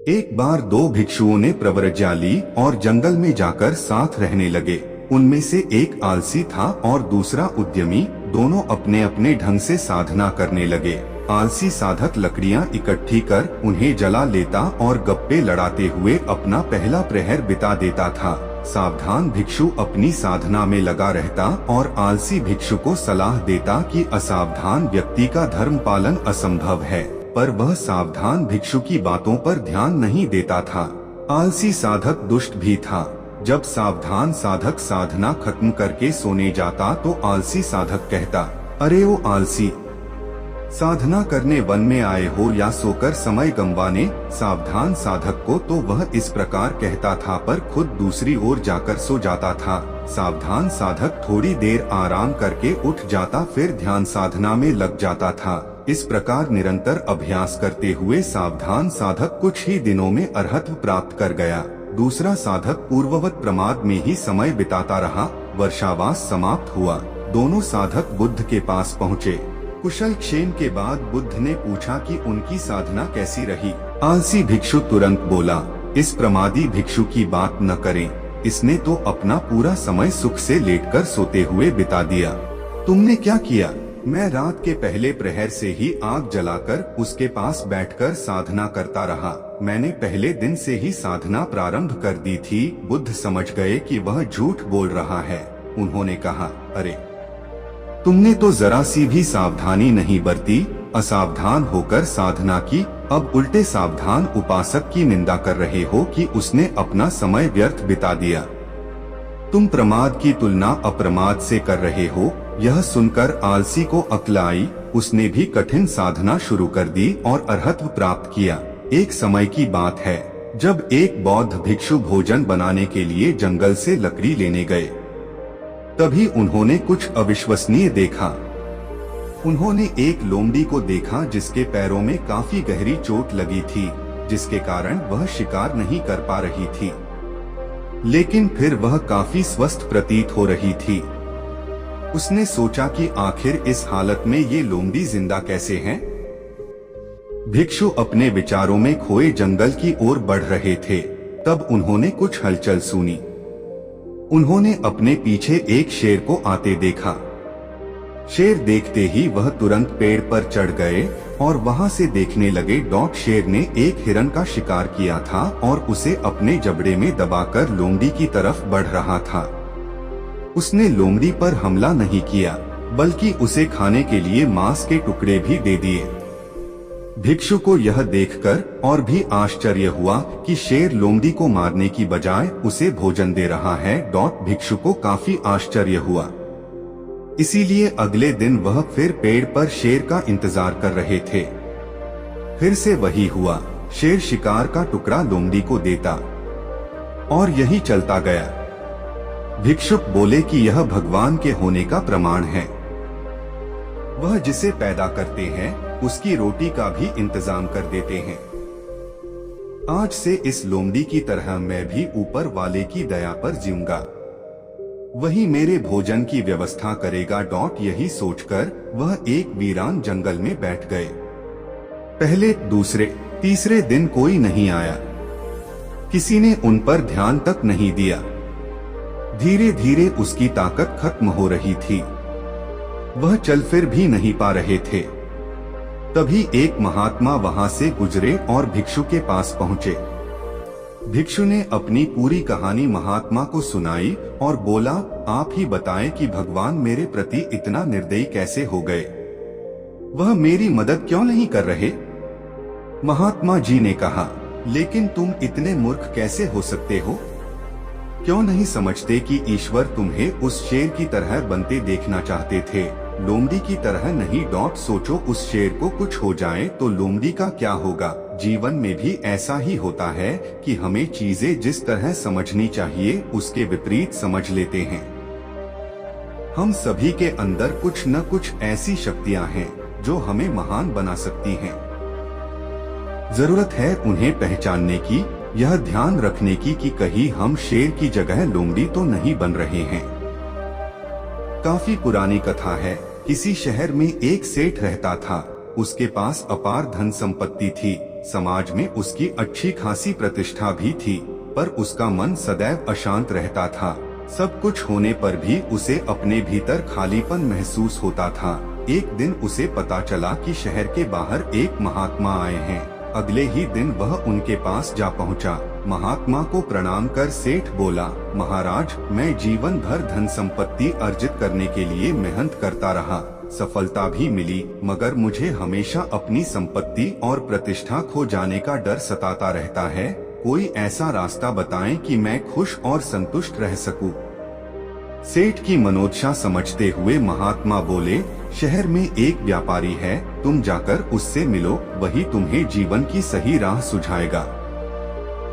एक बार दो भिक्षुओं ने प्रव्रज्ञा ली और जंगल में जाकर साथ रहने लगे। उनमें से एक आलसी था और दूसरा उद्यमी। दोनों अपने अपने ढंग से साधना करने लगे। आलसी साधक लकड़ियां इकट्ठी कर उन्हें जला लेता और गप्पे लड़ाते हुए अपना पहला प्रहर बिता देता था। सावधान भिक्षु अपनी साधना में लगा रहता और आलसी भिक्षु को सलाह देता कि असावधान व्यक्ति का धर्म पालन असंभव है, पर वह सावधान भिक्षु की बातों पर ध्यान नहीं देता था। आलसी साधक दुष्ट भी था। जब सावधान साधक साधना खत्म करके सोने जाता तो आलसी साधक कहता, अरे ओ आलसी, साधना करने वन में आए हो या सोकर समय गंवाने। सावधान साधक को तो वह इस प्रकार कहता था, पर खुद दूसरी ओर जाकर सो जाता था। सावधान साधक थोड़ी देर आराम करके उठ जाता, फिर ध्यान साधना में लग जाता था। इस प्रकार निरंतर अभ्यास करते हुए सावधान साधक कुछ ही दिनों में अरहत्व प्राप्त कर गया। दूसरा साधक पूर्ववत प्रमाद में ही समय बिताता रहा। वर्षावास समाप्त हुआ। दोनों साधक बुद्ध के पास पहुँचे। कुशल क्षेम के बाद बुद्ध ने पूछा कि उनकी साधना कैसी रही। आलसी भिक्षु तुरंत बोला, इस प्रमादी भिक्षु की बात न करें, इसने तो अपना पूरा समय सुख से लेटकर सोते हुए बिता दिया। तुमने क्या किया? मैं रात के पहले प्रहर से ही आग जलाकर उसके पास बैठकर साधना करता रहा। मैंने पहले दिन से ही साधना प्रारंभ कर दी थी। बुद्ध समझ गए कि वह झूठ बोल रहा है। उन्होंने कहा, अरे तुमने तो जरा सी भी सावधानी नहीं बरती, असावधान होकर साधना की। अब उल्टे सावधान उपासक की निंदा कर रहे हो कि उसने अपना समय व्यर्थ बिता दिया। तुम प्रमाद की तुलना अप्रमाद से कर रहे हो। यह सुनकर आलसी को अक्ल आई। उसने भी कठिन साधना शुरू कर दी और अरहत्व प्राप्त किया। एक समय की बात है, जब एक बौद्ध भिक्षु भोजन बनाने के लिए जंगल से लकड़ी लेने गए। तभी उन्होंने कुछ अविश्वसनीय देखा। उन्होंने एक लोमड़ी को देखा जिसके पैरों में काफी गहरी चोट लगी थी, जिसके कारण वह शिकार नहीं कर पा रही थी, लेकिन फिर वह काफी स्वस्थ प्रतीत हो रही थी। उसने सोचा कि आखिर इस हालत में ये लोमड़ी जिंदा कैसे हैं? भिक्षु अपने विचारों में खोए जंगल की ओर बढ़ रहे थे। तब उन्होंने कुछ हलचल सुनी। उन्होंने अपने पीछे एक शेर को आते देखा। शेर देखते ही वह तुरंत पेड़ पर चढ़ गए और वहां से देखने लगे। शेर ने एक हिरन का शिकार किया था और उसे अपने जबड़े में दबाकर लोमड़ी की तरफ बढ़ रहा था। उसने लोमड़ी पर हमला नहीं किया, बल्कि उसे खाने के लिए मांस के टुकड़े भी दे दिए। भिक्षु को यह देखकर और भी आश्चर्य हुआ कि शेर लोमड़ी को मारने की बजाय उसे भोजन दे रहा है। भिक्षु को काफी आश्चर्य हुआ। इसीलिए अगले दिन वह फिर पेड़ पर शेर का इंतजार कर रहे थे। फिर से वही हुआ। शेर शिकार का टुकड़ा लोमड़ी को देता और यही चलता गया। भिक्षुक बोले कि यह भगवान के होने का प्रमाण है। वह जिसे पैदा करते हैं उसकी रोटी का भी इंतजाम कर देते हैं। आज से इस लोमड़ी की तरह मैं भी ऊपर वाले की दया पर जीऊंगा। वही मेरे भोजन की व्यवस्था करेगा। यही सोचकर वह एक वीरान जंगल में बैठ गए। पहले, दूसरे, तीसरे दिन कोई नहीं आया। किसी ने उन पर ध्यान तक नहीं दिया। धीरे धीरे उसकी ताकत खत्म हो रही थी। वह चल फिर भी नहीं पा रहे थे। तभी एक महात्मा वहां से गुजरे और भिक्षु के पास पहुंचे। भिक्षु ने अपनी पूरी कहानी महात्मा को सुनाई और बोला, आप ही बताएं कि भगवान मेरे प्रति इतना निर्दयी कैसे हो गए? वह मेरी मदद क्यों नहीं कर रहे? महात्मा जी ने कहा, लेकिन तुम इतने मूर्ख कैसे हो सकते हो? क्यों नहीं समझते कि ईश्वर तुम्हें उस शेर की तरह बनते देखना चाहते थे, लोमड़ी की तरह नहीं। सोचो, उस शेर को कुछ हो जाए तो लोमड़ी का क्या होगा? जीवन में भी ऐसा ही होता है कि हमें चीजें जिस तरह समझनी चाहिए उसके विपरीत समझ लेते हैं। हम सभी के अंदर कुछ न कुछ ऐसी शक्तियां हैं जो हमें महान बना सकती हैं। जरूरत है उन्हें पहचानने की, यह ध्यान रखने की कि कहीं हम शेर की जगह लोमड़ी तो नहीं बन रहे हैं। काफी पुरानी कथा है। किसी शहर में एक सेठ रहता था। उसके पास अपार धन संपत्ति थी। समाज में उसकी अच्छी खासी प्रतिष्ठा भी थी, पर उसका मन सदैव अशांत रहता था। सब कुछ होने पर भी उसे अपने भीतर खालीपन महसूस होता था। एक दिन उसे पता चला कि शहर के बाहर एक महात्मा आए हैं। अगले ही दिन वह उनके पास जा पहुंचा। महात्मा को प्रणाम कर सेठ बोला, महाराज, मैं जीवन भर धन संपत्ति अर्जित करने के लिए मेहनत करता रहा, सफलता भी मिली, मगर मुझे हमेशा अपनी संपत्ति और प्रतिष्ठा खो जाने का डर सताता रहता है। कोई ऐसा रास्ता बताएं कि मैं खुश और संतुष्ट रह सकूं। सेठ की मनोदशा समझते हुए महात्मा बोले, शहर में एक व्यापारी है, तुम जाकर उससे मिलो, वही तुम्हें जीवन की सही राह सुझाएगा।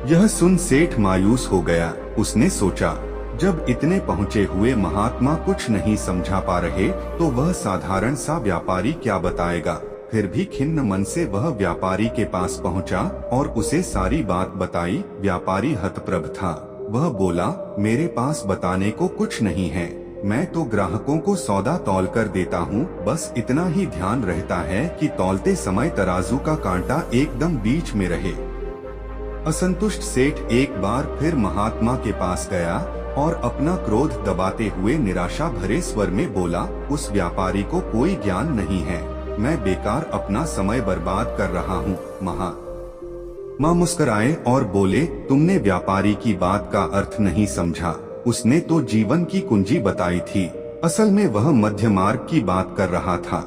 यह सुन सेठ मायूस हो गया। उसने सोचा, जब इतने पहुँचे हुए महात्मा कुछ नहीं समझा पा रहे तो वह साधारण सा व्यापारी क्या बताएगा। फिर भी खिन्न मन से वह व्यापारी के पास पहुंचा और उसे सारी बात बताई। व्यापारी हतप्रभ था। वह बोला, मेरे पास बताने को कुछ नहीं है, मैं तो ग्राहकों को सौदा तौल कर देता हूँ, बस इतना ही ध्यान रहता है कि तौलते समय तराजू का कांटा एकदम बीच में रहे। असंतुष्ट सेठ एक बार फिर महात्मा के पास गया और अपना क्रोध दबाते हुए निराशा भरे स्वर में बोला, उस व्यापारी को कोई ज्ञान नहीं है, मैं बेकार अपना समय बर्बाद कर रहा हूँ। महात्मा मुस्कुराए और बोले, तुमने व्यापारी की बात का अर्थ नहीं समझा, उसने तो जीवन की कुंजी बताई थी, असल में वह मध्य मार्ग की बात कर रहा था।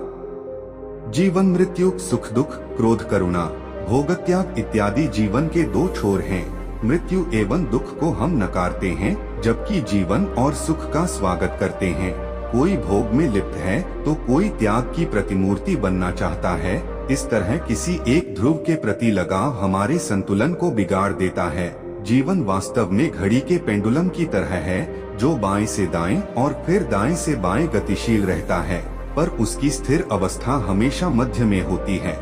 जीवन मृत्यु, सुख दुख, क्रोध करुणा, भोग त्याग इत्यादि जीवन के दो छोर हैं। मृत्यु एवं दुख को हम नकारते हैं, जबकि जीवन और सुख का स्वागत करते हैं। कोई भोग में लिप्त है तो कोई त्याग की प्रतिमूर्ति बनना चाहता है। इस तरह किसी एक ध्रुव के प्रति लगाव हमारे संतुलन को बिगाड़ देता है। जीवन वास्तव में घड़ी के पेंडुलम की तरह है, जो बाएं से दाएं और फिर दाएं से बाएं गतिशील रहता है, पर उसकी स्थिर अवस्था हमेशा मध्य में होती है।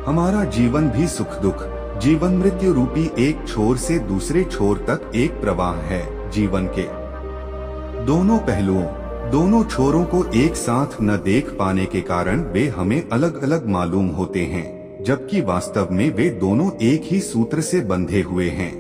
हमारा जीवन भी सुख दुख, जीवन मृत्यु रूपी एक छोर से दूसरे छोर तक एक प्रवाह है। जीवन के दोनों पहलुओं, दोनों छोरों को एक साथ न देख पाने के कारण वे हमें अलग अलग मालूम होते हैं, जबकि वास्तव में वे दोनों एक ही सूत्र से बंधे हुए हैं।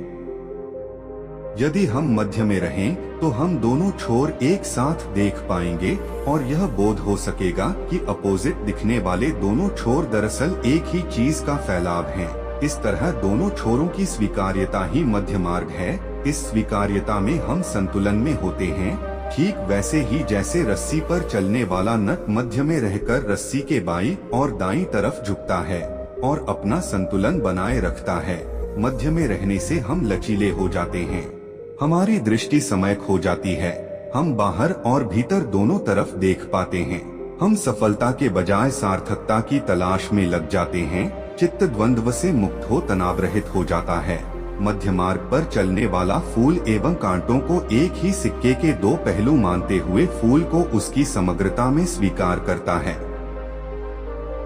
यदि हम मध्य में रहें तो हम दोनों छोर एक साथ देख पाएंगे और यह बोध हो सकेगा कि अपोजिट दिखने वाले दोनों छोर दरअसल एक ही चीज का फैलाव हैं। इस तरह दोनों छोरों की स्वीकार्यता ही मध्य मार्ग है। इस स्वीकार्यता में हम संतुलन में होते हैं, ठीक वैसे ही जैसे रस्सी पर चलने वाला नट मध्य में रहकर रस्सी के बाईं और दाईं तरफ झुकता है और अपना संतुलन बनाए रखता है। मध्य में रहने से हम लचीले हो जाते हैं, हमारी दृष्टि समय खो जाती है, हम बाहर और भीतर दोनों तरफ देख पाते हैं। हम सफलता के बजाय सार्थकता की तलाश में लग जाते हैं, चित्त द्वंद्व से मुक्त हो तनाव रहित हो जाता है। मध्य मार्ग पर चलने वाला फूल एवं कांटों को एक ही सिक्के के दो पहलू मानते हुए फूल को उसकी समग्रता में स्वीकार करता है।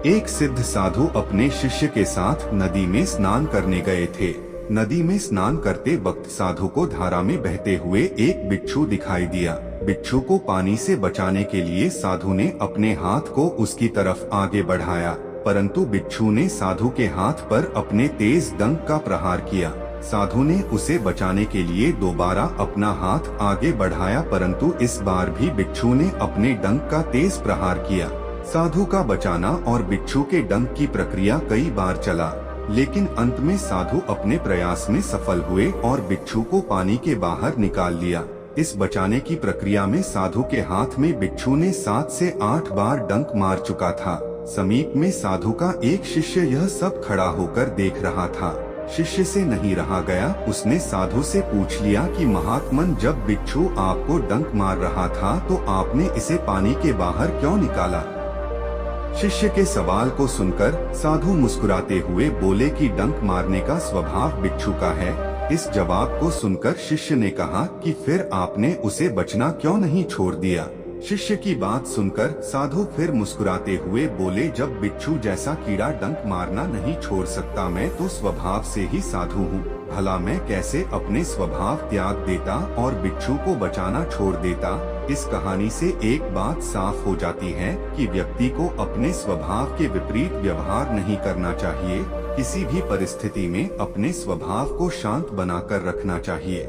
एक सिद्ध साधु अपने शिष्य के साथ नदी में स्नान करने गए थे। नदी में स्नान करते वक्त साधु को धारा में बहते हुए एक बिच्छू दिखाई दिया। बिच्छू को पानी से बचाने के लिए साधु ने अपने हाथ को उसकी तरफ आगे बढ़ाया, परंतु बिच्छू ने साधु के हाथ पर अपने तेज डंक का प्रहार किया। साधु ने उसे बचाने के लिए दोबारा अपना हाथ आगे बढ़ाया, परंतु इस बार भी बिच्छू ने अपने डंक का तेज प्रहार किया। साधु का बचाना और बिच्छू के डंक की प्रक्रिया कई बार चला, लेकिन अंत में साधु अपने प्रयास में सफल हुए और बिच्छू को पानी के बाहर निकाल लिया। इस बचाने की प्रक्रिया में साधु के हाथ में बिच्छू ने 7 से 8 बार डंक मार चुका था। समीप में साधु का एक शिष्य यह सब खड़ा होकर देख रहा था। शिष्य से नहीं रहा गया, उसने साधु से पूछ लिया कि महात्मन, जब बिच्छू आपको डंक मार रहा था तो आपने इसे पानी के बाहर क्यों निकाला? शिष्य के सवाल को सुनकर साधु मुस्कुराते हुए बोले कि डंक मारने का स्वभाव बिच्छू का है। इस जवाब को सुनकर शिष्य ने कहा कि फिर आपने उसे बचना क्यों नहीं छोड़ दिया? शिष्य की बात सुनकर साधु फिर मुस्कुराते हुए बोले, जब बिच्छू जैसा कीड़ा डंक मारना नहीं छोड़ सकता मैं तो स्वभाव से ही साधु हूँ। भला मैं कैसे अपने स्वभाव त्याग देता और बिच्छू को बचाना छोड़ देता? इस कहानी से एक बात साफ हो जाती है कि व्यक्ति को अपने स्वभाव के विपरीत व्यवहार नहीं करना चाहिए। किसी भी परिस्थिति में अपने स्वभाव को शांत बनाकर रखना चाहिए।